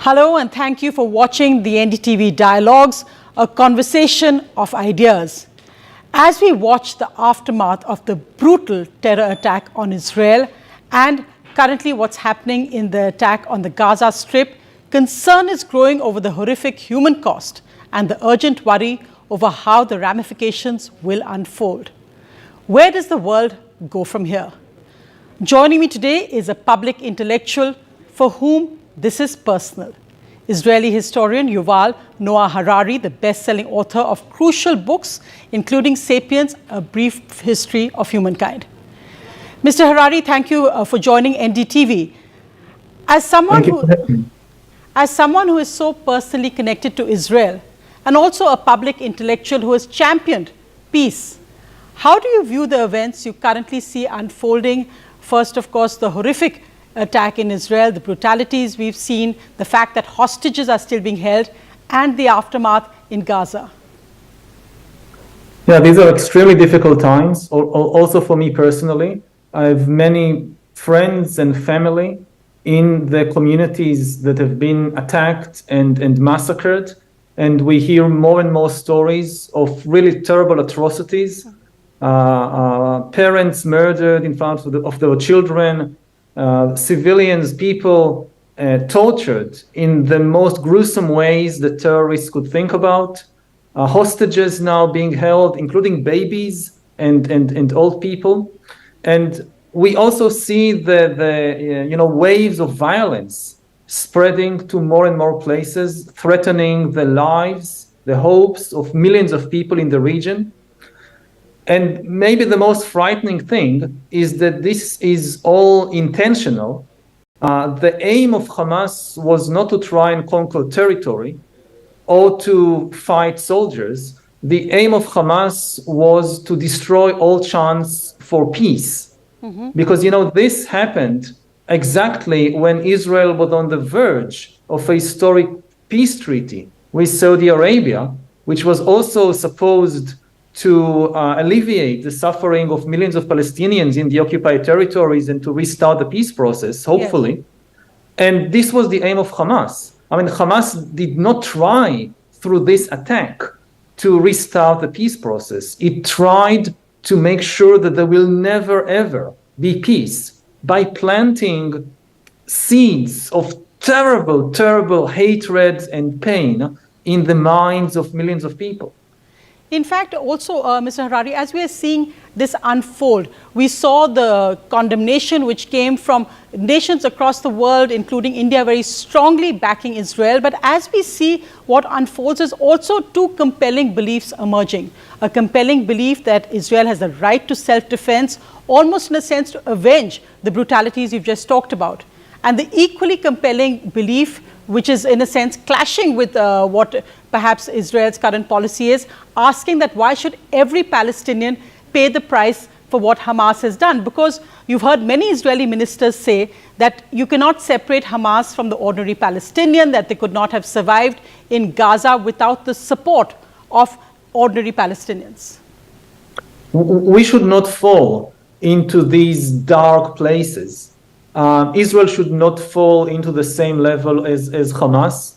Hello and thank you for watching the NDTV Dialogues, a conversation of ideas. As we watch the aftermath of the brutal terror attack on Israel and currently what's happening in the attack on the Gaza Strip, concern is growing over the horrific human cost and the urgent worry over how the ramifications will unfold. Where does the world go from here? Joining me today is a public intellectual for whom this is personal. Israeli historian Yuval Noah Harari, the best-selling author of crucial books, including Sapiens, A Brief History of Humankind. Mr. Harari, thank you for joining NDTV. As someone who is so personally connected to Israel, and also a public intellectual who has championed peace, how do you view the events you currently see unfolding? First, of course, the horrific attack in Israel, the brutalities we've seen, the fact that hostages are still being held, and the aftermath in Gaza. Yeah, these are extremely difficult times, also for me personally. I have many friends and family in the communities that have been attacked and massacred, and we hear more and more stories of really terrible atrocities. Parents murdered in front of their children, civilians, people tortured in the most gruesome ways that terrorists could think about, hostages now being held, including babies and old people. And we also see the waves of violence spreading to more and more places, threatening the lives, the hopes of millions of people in the region. And maybe the most frightening thing is that this is all intentional. The aim of Hamas was not to try and conquer territory or to fight soldiers. The aim of Hamas was to destroy all chance for peace. Because, this happened exactly when Israel was on the verge of a historic peace treaty with Saudi Arabia, which was also supposed to alleviate the suffering of millions of Palestinians in the occupied territories and to restart the peace process, hopefully. Yes. And this was the aim of Hamas. I mean, Hamas did not try through this attack to restart the peace process. It tried to make sure that there will never, ever be peace by planting seeds of terrible, terrible hatred and pain in the minds of millions of people. In fact, also, Mr. Harari, as we are seeing this unfold, we saw the condemnation which came from nations across the world, including India, very strongly backing Israel. But as we see what unfolds, is also two compelling beliefs emerging. A compelling belief that Israel has the right to self-defense, almost in a sense to avenge the brutalities you've just talked about. And the equally compelling belief, which is in a sense clashing with what perhaps Israel's current policy is, asking that why should every Palestinian pay the price for what Hamas has done? Because you've heard many Israeli ministers say that you cannot separate Hamas from the ordinary Palestinian, that they could not have survived in Gaza without the support of ordinary Palestinians. We should not fall into these dark places. Israel should not fall into the same level as Hamas.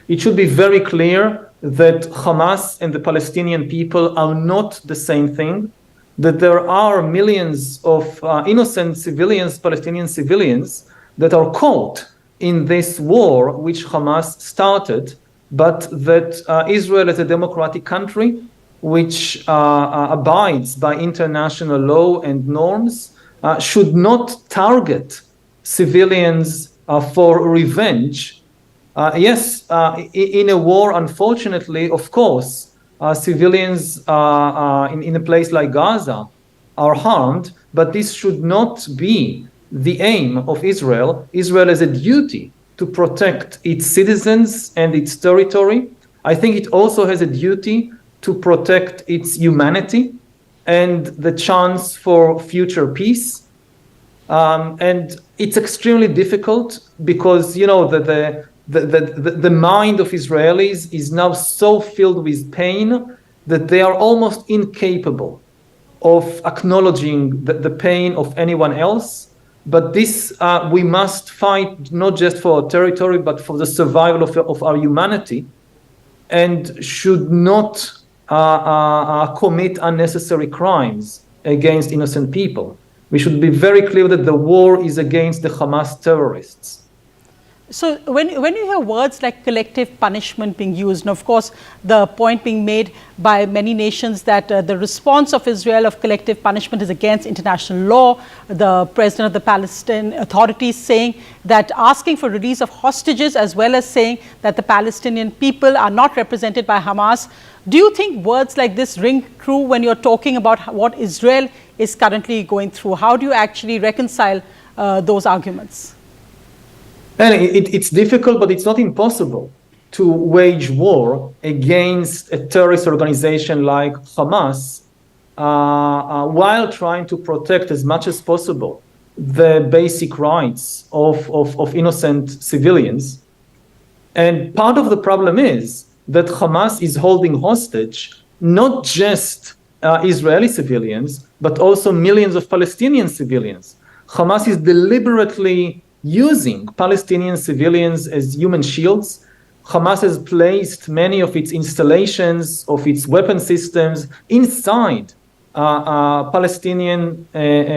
It should be very clear that Hamas and the Palestinian people are not the same thing, that there are millions of innocent civilians, Palestinian civilians, that are caught in this war which Hamas started, but that Israel as a democratic country which abides by international law and norms should not target civilians for revenge. Yes, in a war, unfortunately, of course, civilians in a place like Gaza are harmed, but this should not be the aim of Israel. Israel has a duty to protect its citizens and its territory. I think it also has a duty to protect its humanity and the chance for future peace. And it's extremely difficult because, the mind of Israelis is now so filled with pain that they are almost incapable of acknowledging the pain of anyone else. but this we must fight not just for our territory, but for the survival of our humanity, and should not commit unnecessary crimes against innocent people. We should be very clear that the war is against the Hamas terrorists. So when you hear words like collective punishment being used, and of course the point being made by many nations that the response of Israel of collective punishment is against international law, the president of the Palestinian Authority saying that asking for release of hostages, as well as saying that the Palestinian people are not represented by Hamas. Do you think words like this ring true when you're talking about what Israel is currently going through? How do you actually reconcile those arguments? And it's difficult, but it's not impossible to wage war against a terrorist organization like Hamas while trying to protect as much as possible the basic rights of innocent civilians. And part of the problem is that Hamas is holding hostage not just Israeli civilians, but also millions of Palestinian civilians. Hamas is deliberately using Palestinian civilians as human shields. Hamas has placed many of its installations, of its weapon systems inside Palestinian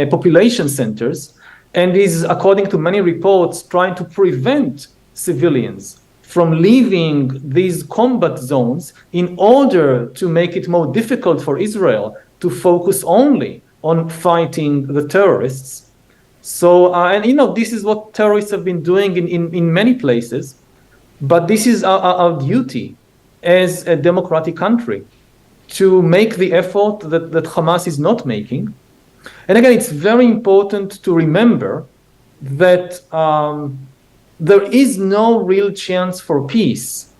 population centers, and is, according to many reports, trying to prevent civilians from leaving these combat zones in order to make it more difficult for Israel to focus only on fighting the terrorists. So, and this is what terrorists have been doing in many places, but this is our duty as a democratic country to make the effort that Hamas is not making. And again, it's very important to remember that there is no real chance for peace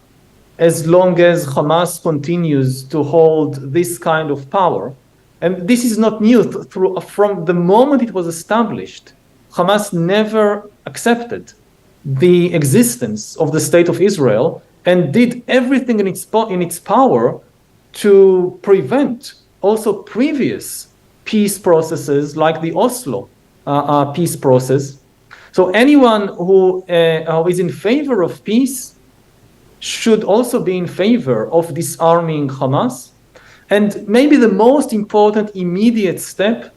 as long as Hamas continues to hold this kind of power. And this is not new. From the moment it was established, Hamas never accepted the existence of the state of Israel and did everything in its power to prevent also previous peace processes like the Oslo peace process. So anyone who is in favor of peace should also be in favor of disarming Hamas. And maybe the most important immediate step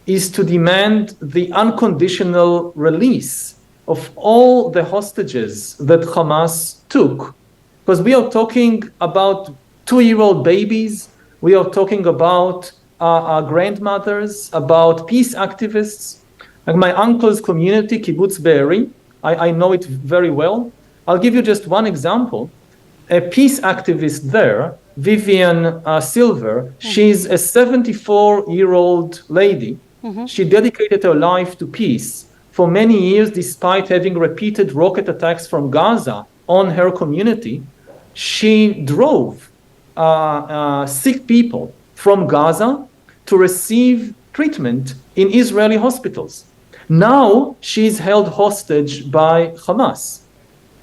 is to demand the unconditional release of all the hostages that Hamas took. Because we are talking about 2-year-old babies, we are talking about grandmothers, about peace activists. Like my uncle's community, Kibbutz Be'eri, I know it very well. I'll give you just one example. A peace activist there, Vivian Silver, she's a 74-year-old lady. She dedicated her life to peace for many years, despite having repeated rocket attacks from Gaza on her community. She drove sick people from Gaza to receive treatment in Israeli hospitals. Now she's held hostage by Hamas.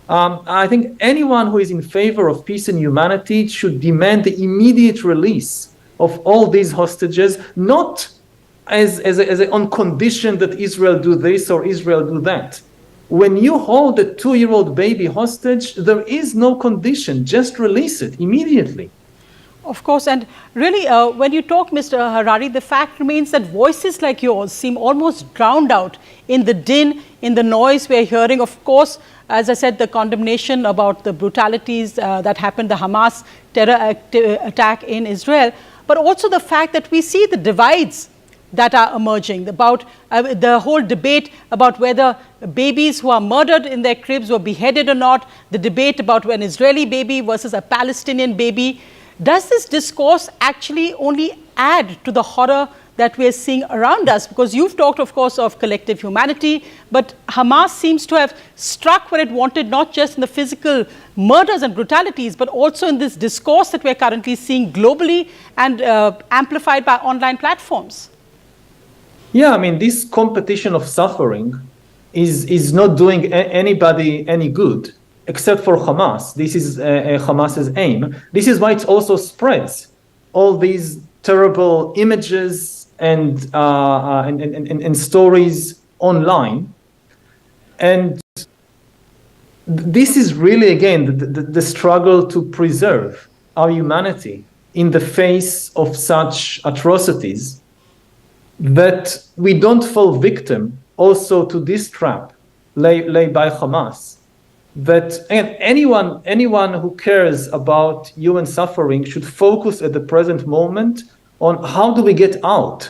I think anyone who is in favor of peace and humanity should demand the immediate release of all these hostages, not on condition that Israel do this or Israel do that. When you hold a 2-year-old baby hostage, there is no condition, just release it immediately. Of course, and really, when you talk, Mr. Harari, the fact remains that voices like yours seem almost drowned out in the din, in the noise we're hearing. Of course, as I said, the condemnation about the brutalities that happened, the Hamas terror attack in Israel, but also the fact that we see the divides that are emerging, about the whole debate about whether babies who are murdered in their cribs were beheaded or not, the debate about an Israeli baby versus a Palestinian baby. Does this discourse actually only add to the horror that we are seeing around us? Because you've talked, of course, of collective humanity, but Hamas seems to have struck where it wanted, not just in the physical murders and brutalities, but also in this discourse that we're currently seeing globally and amplified by online platforms. Yeah, I mean, this competition of suffering is not doing anybody any good, except for Hamas. This is Hamas's aim. This is why it also spreads all these terrible images and stories online. And this is really, again, the struggle to preserve our humanity in the face of such atrocities, that we don't fall victim also to this trap laid by Hamas. That anyone who cares about human suffering should focus at the present moment on how do we get out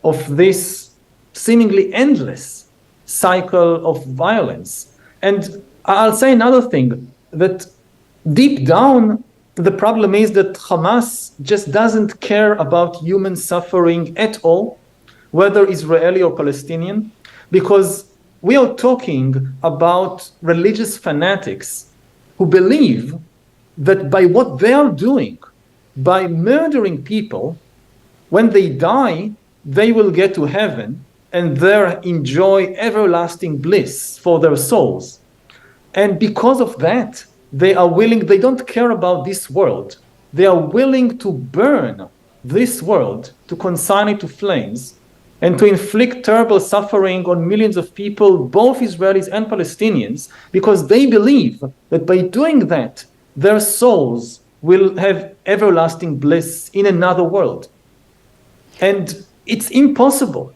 of this seemingly endless cycle of violence. And I'll say another thing, that deep down, the problem is that Hamas just doesn't care about human suffering at all, whether Israeli or Palestinian, because we are talking about religious fanatics who believe that by what they are doing, by murdering people, when they die, they will get to heaven and there enjoy everlasting bliss for their souls. And because of that, they don't care about this world. They are willing to burn this world, to consign it to flames, and to inflict terrible suffering on millions of people, both Israelis and Palestinians, because they believe that by doing that, their souls will have everlasting bliss in another world. And it's impossible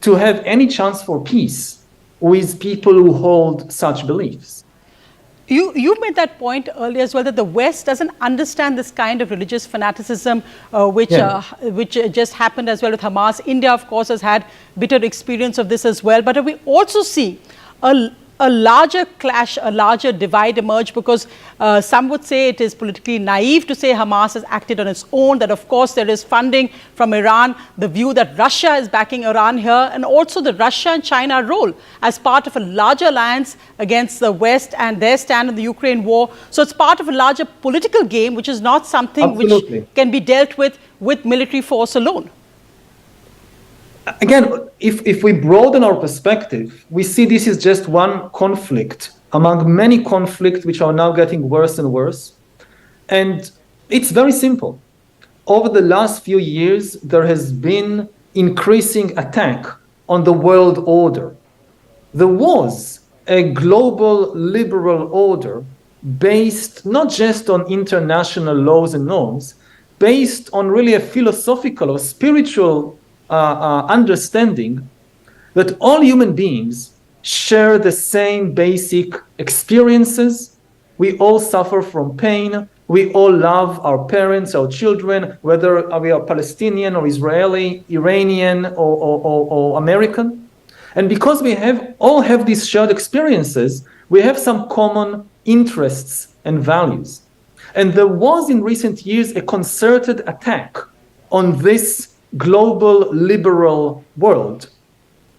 to have any chance for peace with people who hold such beliefs. You made that point earlier as well, that the West doesn't understand this kind of religious fanaticism, which just happened as well with Hamas. India, of course, has had bitter experience of this as well. But we also see a larger clash, a larger divide emerge, because some would say it is politically naive to say Hamas has acted on its own, that of course there is funding from Iran, the view that Russia is backing Iran here, and also the Russia and China role as part of a larger alliance against the West and their stand in the Ukraine war. So it's part of a larger political game, which is not something which can be dealt with military force alone. Again, if we broaden our perspective, we see this is just one conflict among many conflicts which are now getting worse and worse. And it's very simple. Over the last few years, there has been increasing attack on the world order. There was a global liberal order based not just on international laws and norms, based on really a philosophical or spiritual understanding that all human beings share the same basic experiences. We all suffer from pain. We all love our parents, our children, whether we are Palestinian or Israeli, Iranian or American. And because we all have these shared experiences, we have some common interests and values. And there was in recent years a concerted attack on this global liberal world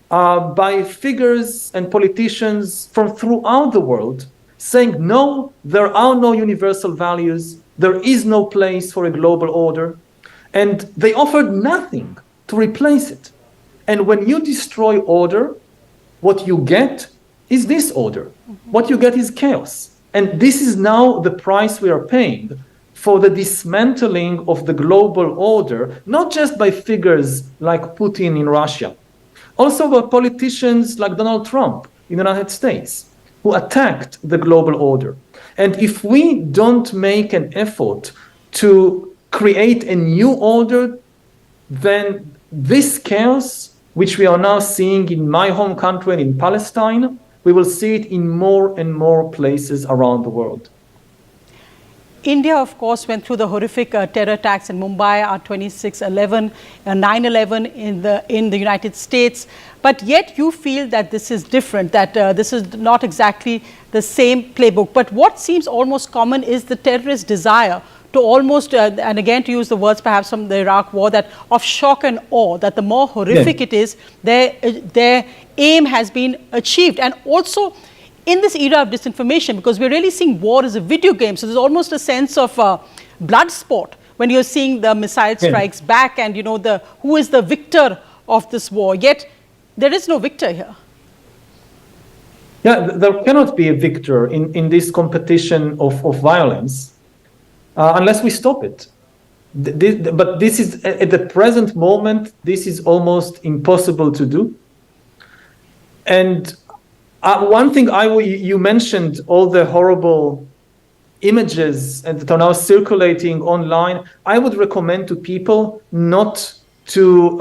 by figures and politicians from throughout the world, saying, no, there are no universal values, there is no place for a global order, and they offered nothing to replace it. And when you destroy order, what you get is disorder. What you get is chaos. And this is now the price we are paying for the dismantling of the global order, not just by figures like Putin in Russia, also by politicians like Donald Trump in the United States, who attacked the global order. And if we don't make an effort to create a new order, then this chaos, which we are now seeing in my home country and in Palestine, we will see it in more and more places around the world. India, of course, went through the horrific terror attacks in Mumbai, 26/11, 9/11 in the United States. But yet you feel that this is different, that this is not exactly the same playbook. But what seems almost common is the terrorist desire to almost, and again to use the words perhaps from the Iraq war, that of shock and awe, that the more horrific it is, their aim has been achieved. And also, in this era of disinformation, because we're really seeing war as a video game, so there's almost a sense of blood sport when you're seeing the missile strikes back and, you know, who is the victor of this war. Yet there is no victor here. Yeah, there cannot be a victor in this competition of violence unless we stop it. But this is, at the present moment, this is almost impossible to do. And one thing you mentioned all the horrible images that are now circulating online. I would recommend to people not to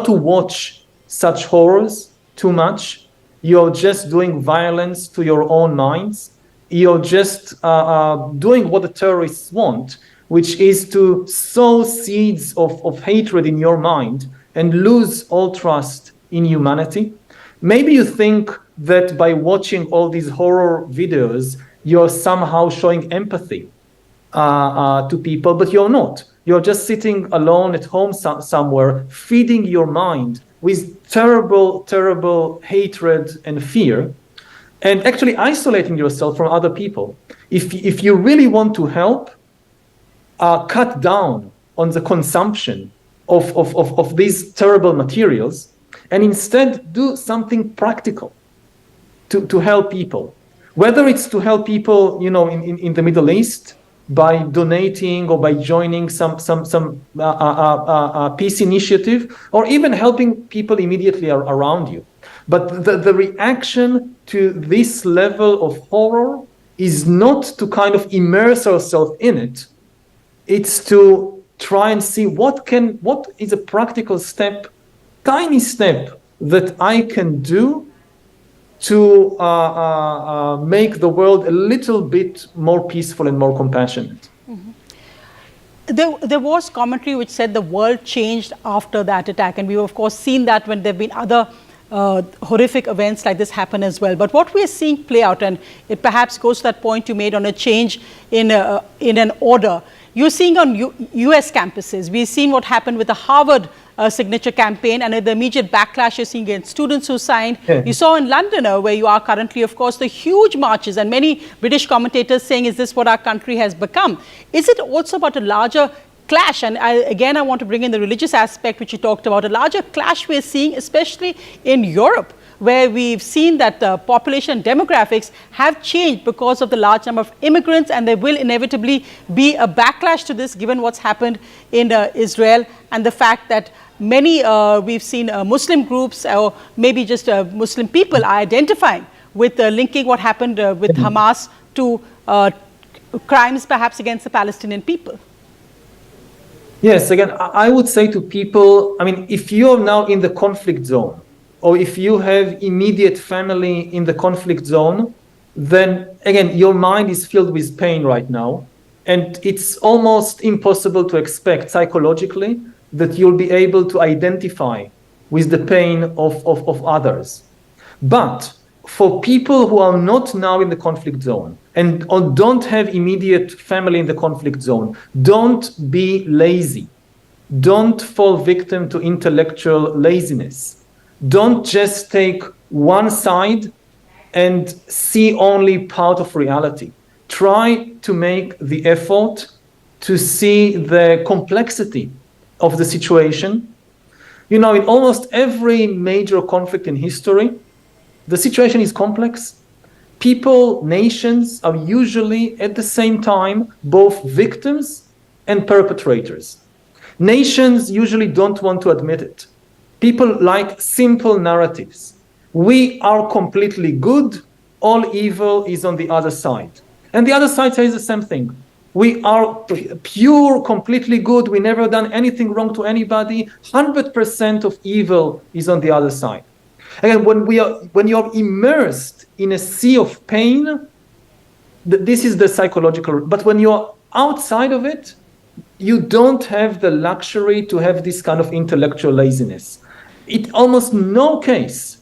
watch such horrors too much. You're just doing violence to your own minds. You're just doing what the terrorists want, which is to sow seeds of hatred in your mind and lose all trust in humanity. Maybe you think that by watching all these horror videos, you're somehow showing empathy to people, but you're not. You're just sitting alone at home somewhere, feeding your mind with terrible, terrible hatred and fear, and actually isolating yourself from other people. If you really want to help, cut down on the consumption of these terrible materials, and instead do something practical to help people. Whether it's to help people, in the Middle East by donating or by joining some peace initiative, or even helping people immediately around you. But the reaction to this level of horror is not to kind of immerse ourselves in it. It's to try and see what is a practical step, tiny step that I can do to make the world a little bit more peaceful and more compassionate. Mm-hmm. There was commentary which said the world changed after that attack, and we've of course seen that when there have been other horrific events like this happen as well. But what we are seeing play out, and it perhaps goes to that point you made on a change in an order. You're seeing on US campuses, we've seen what happened with the Harvard signature campaign, and the immediate backlash you're seeing against students who signed. Yeah. You saw in London, where you are currently, of course, the huge marches, and many British commentators saying, is this what our country has become? Is it also about a larger clash? And I want to bring in the religious aspect, which you talked about, a larger clash we're seeing, especially in Europe, where we've seen that the population demographics have changed because of the large number of immigrants, and there will inevitably be a backlash to this given what's happened in Israel, and the fact that many, we've seen Muslim groups, or maybe just Muslim people, are identifying with linking what happened with Hamas to crimes perhaps against the Palestinian people. Yes, again, I would say to people, if you're now in the conflict zone, or if you have immediate family in the conflict zone, then again, your mind is filled with pain right now. And it's almost impossible to expect psychologically that you'll be able to identify with the pain of others. But for people who are not now in the conflict zone and or don't have immediate family in the conflict zone, don't be lazy. Don't fall victim to intellectual laziness. Don't just take one side and see only part of reality. Try to make the effort to see the complexity of the situation. In almost every major conflict in history, the situation is complex. People, nations are usually at the same time both victims and perpetrators. Nations usually don't want to admit it. People like simple narratives. We are completely good, all evil is on the other side. And the other side says the same thing. We are pure, completely good, we never done anything wrong to anybody, 100% of evil is on the other side. Again, when you're immersed in a sea of pain, this is the psychological, but when you're outside of it, you don't have the luxury to have this kind of intellectual laziness. In almost no case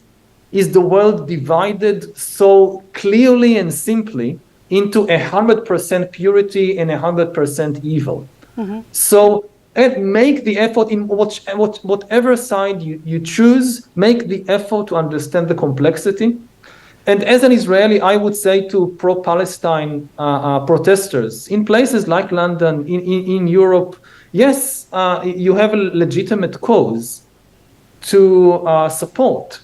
is the world divided so clearly and simply into 100% purity and 100% evil. Mm-hmm. So make the effort in whatever side you choose, make the effort to understand the complexity. And as an Israeli, I would say to pro-Palestine protesters in places like London, in Europe, yes, you have a legitimate cause to support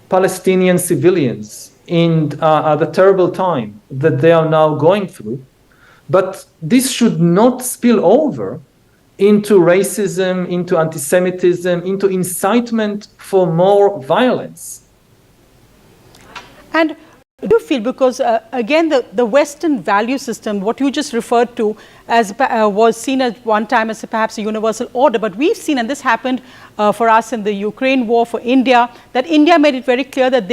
Palestinian civilians in the terrible time that they are now going through. But this should not spill over into racism, into anti-Semitism, into incitement for more violence. And do you feel, because again, the Western value system, what you just referred to as was seen at one time as perhaps a universal order, but we've seen, and this happened for us in the Ukraine war for India, that India made it very clear that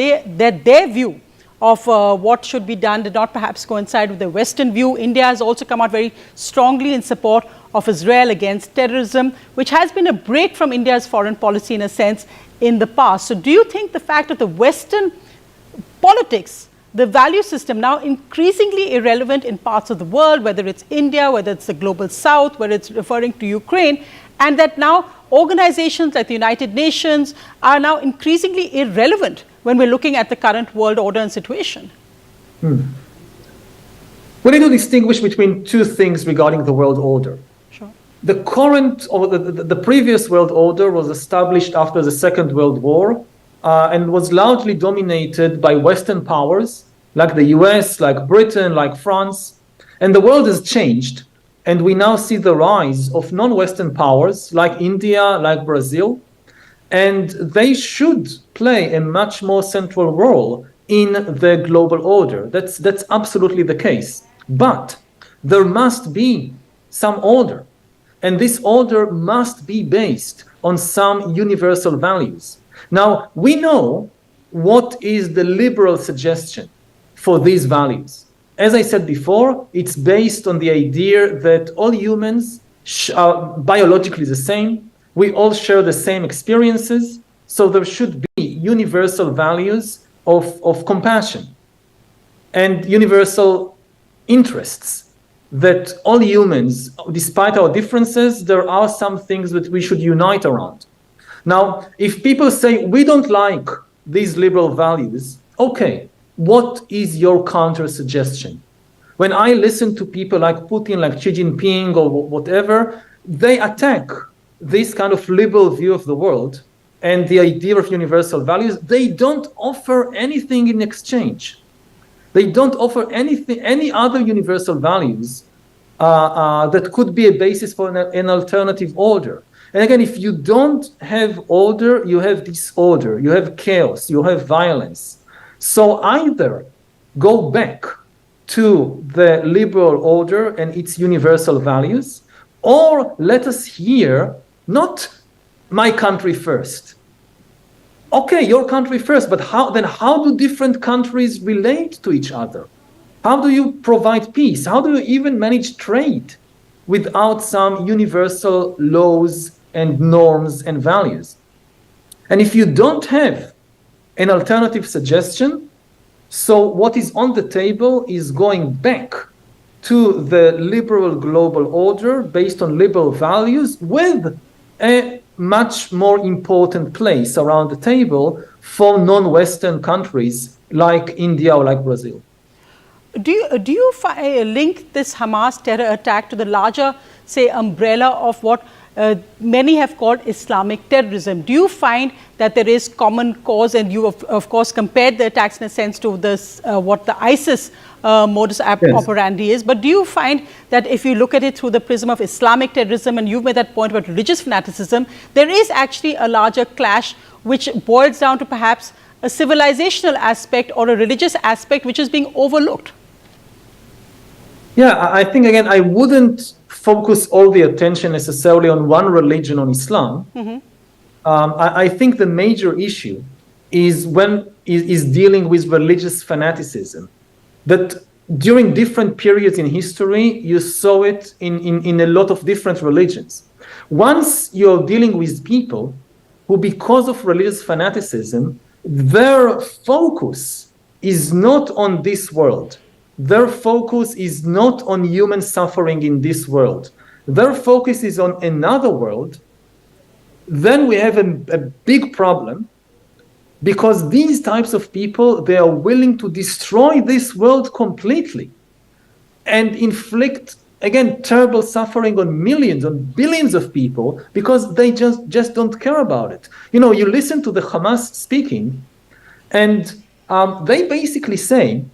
their view of what should be done did not perhaps coincide with the Western view. India has also come out very strongly in support of Israel against terrorism, which has been a break from India's foreign policy in a sense in the past. So do you think the fact that the Western politics, the value system, now increasingly irrelevant in parts of the world, whether it's India, whether it's the global south, whether it's referring to Ukraine, and that now organizations like the United Nations are now increasingly irrelevant when we're looking at the current world order and situation? We need to distinguish between two things regarding the world order. Sure. The current, or the previous world order was established after the Second World War, and was largely dominated by Western powers like the US, like Britain, like France. And the world has changed, and we now see the rise of non-Western powers like India, like Brazil, and they should play a much more central role in the global order. That's absolutely the case. But there must be some order, and this order must be based on some universal values. Now, we know what is the liberal suggestion for these values. As I said before, it's based on the idea that all humans are biologically the same. We all share the same experiences. So there should be universal values of compassion and universal interests, that all humans, despite our differences, there are some things that we should unite around. Now, if people say, we don't like these liberal values, okay, what is your counter suggestion? When I listen to people like Putin, like Xi Jinping or whatever, they attack this kind of liberal view of the world and the idea of universal values. They don't offer anything in exchange. They don't offer anything, any other universal values that could be a basis for an alternative order. And again, if you don't have order, you have disorder, you have chaos, you have violence. So either go back to the liberal order and its universal values, or let us hear not my country first. Okay, your country first, but how do different countries relate to each other? How do you provide peace? How do you even manage trade without some universal laws and norms and values? And if you don't have an alternative suggestion, so what is on the table is going back to the liberal global order based on liberal values, with a much more important place around the table for non-Western countries like India or like Brazil. Do you link this Hamas terror attack to the larger, say, umbrella of what many have called Islamic terrorism? Do you find that there is common cause, and you of course compared the attacks in a sense to this what the ISIS modus operandi is, but do you find that if you look at it through the prism of Islamic terrorism, and you've made that point about religious fanaticism, there is actually a larger clash which boils down to perhaps a civilizational aspect or a religious aspect which is being overlooked? Yeah, I think, again, I wouldn't focus all the attention necessarily on one religion, on Islam. Mm-hmm. I think the major issue is dealing with religious fanaticism. That during different periods in history, you saw it in a lot of different religions. Once you're dealing with people who, because of religious fanaticism, their focus is not on this world. Their focus is not on human suffering in this world. Their focus is on another world. Then we have a big problem, because these types of people, they are willing to destroy this world completely and inflict, again, terrible suffering on millions, on billions of people, because they just don't care about it. You know, you listen to the Hamas speaking, and they basically say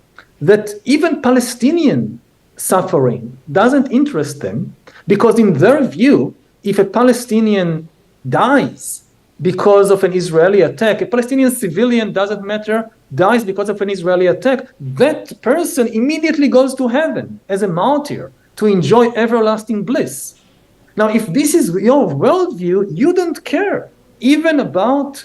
that even Palestinian suffering doesn't interest them, because in their view, if a Palestinian dies because of an Israeli attack, a Palestinian civilian, doesn't matter, dies because of an Israeli attack, that person immediately goes to heaven as a martyr to enjoy everlasting bliss. Now, if this is your worldview, you don't care even about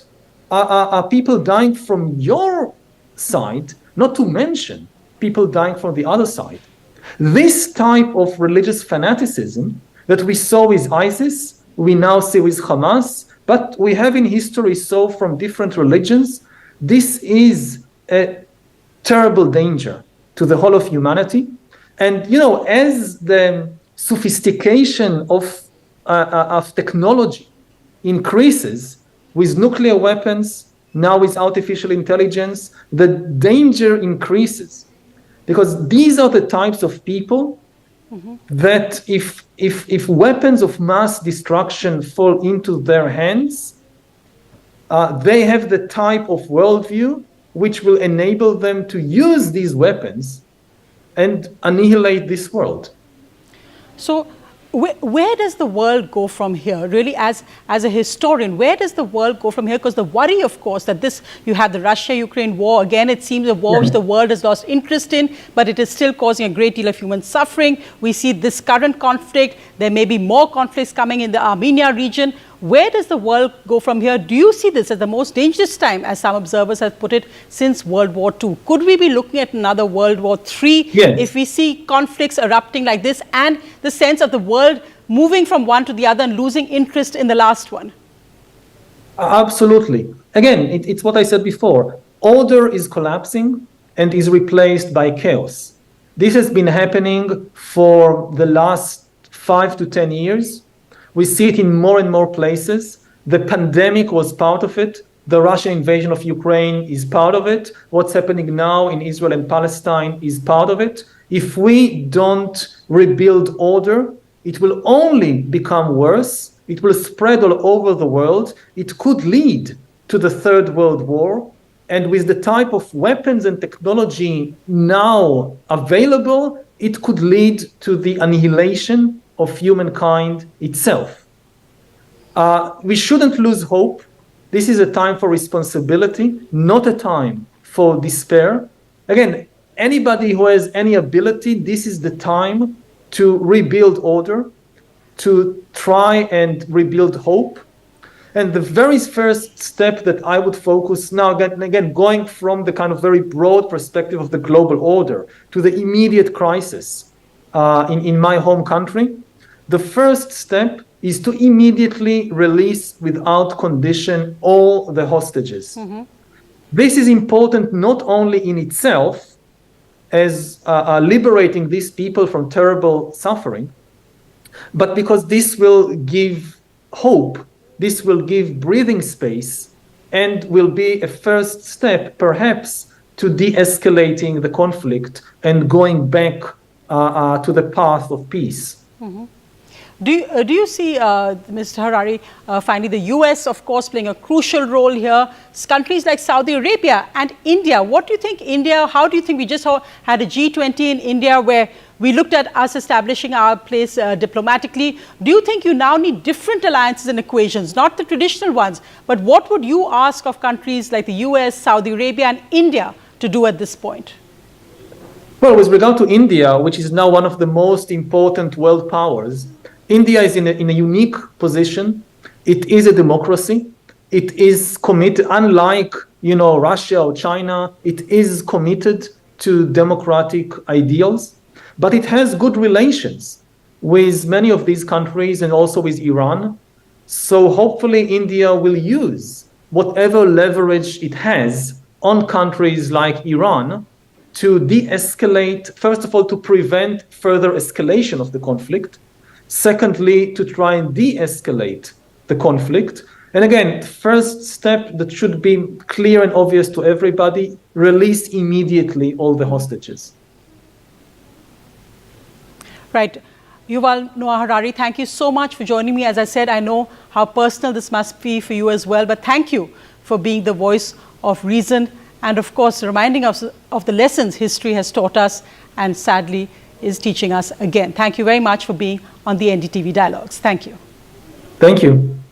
people dying from your side, not to mention people dying from the other side. This type of religious fanaticism that we saw with ISIS, we now see with Hamas, but we have in history so from different religions. This is a terrible danger to the whole of humanity. And, you know, as the sophistication of technology increases with nuclear weapons, now with artificial intelligence, the danger increases. Because these are the types of people that if weapons of mass destruction fall into their hands, they have the type of worldview which will enable them to use these weapons and annihilate this world. So where does the world go from here? Really, as a historian, where does the world go from here? Because the worry, of course, that you have the Russia-Ukraine war. Again, it seems a war which the world has lost interest in, but it is still causing a great deal of human suffering. We see this current conflict. There may be more conflicts coming in the Armenia region. Where does the world go from here? Do you see this as the most dangerous time, as some observers have put it, since World War II? Could we be looking at another World War III if we see conflicts erupting like this and the sense of the world moving from one to the other and losing interest in the last one? Absolutely. Again, it's what I said before. Order is collapsing and is replaced by chaos. This has been happening for the last 5 to 10 years. We see it in more and more places. The pandemic was part of it. The Russian invasion of Ukraine is part of it. What's happening now in Israel and Palestine is part of it. If we don't rebuild order, it will only become worse. It will spread all over the world. It could lead to the Third World War. And with the type of weapons and technology now available, it could lead to the annihilation of humankind itself. We shouldn't lose hope. This is a time for responsibility, not a time for despair. Again, anybody who has any ability, this is the time to rebuild order, to try and rebuild hope. And the very first step that I would focus now, again, going from the kind of very broad perspective of the global order to the immediate crisis in my home country, the first step is to immediately release without condition all the hostages. This is important not only in itself as liberating these people from terrible suffering, but because this will give hope, this will give breathing space, and will be a first step perhaps to de-escalating the conflict and going back to the path of peace. Do you see, Mr. Harari, finally the US, of course, playing a crucial role here, countries like Saudi Arabia and India? What do you think India, how do you think we just had a G20 in India where we looked at us establishing our place diplomatically? Do you think you now need different alliances and equations, not the traditional ones, but what would you ask of countries like the US, Saudi Arabia and India to do at this point? Well, with regard to India, which is now one of the most important world powers, India is in a unique position. It is a democracy. It is committed, unlike, Russia or China, it is committed to democratic ideals, but it has good relations with many of these countries and also with Iran. So hopefully India will use whatever leverage it has on countries like Iran to de-escalate, first of all, to prevent further escalation of the conflict. Secondly, to try and de-escalate the conflict. And again, first step that should be clear and obvious to everybody, release immediately all the hostages. Right. Yuval Noah Harari, thank you so much for joining me. As I said, I know how personal this must be for you as well, but thank you for being the voice of reason and, of course, reminding us of the lessons history has taught us and sadly is teaching us again. Thank you very much for being on the NDTV Dialogues. Thank you. Thank you.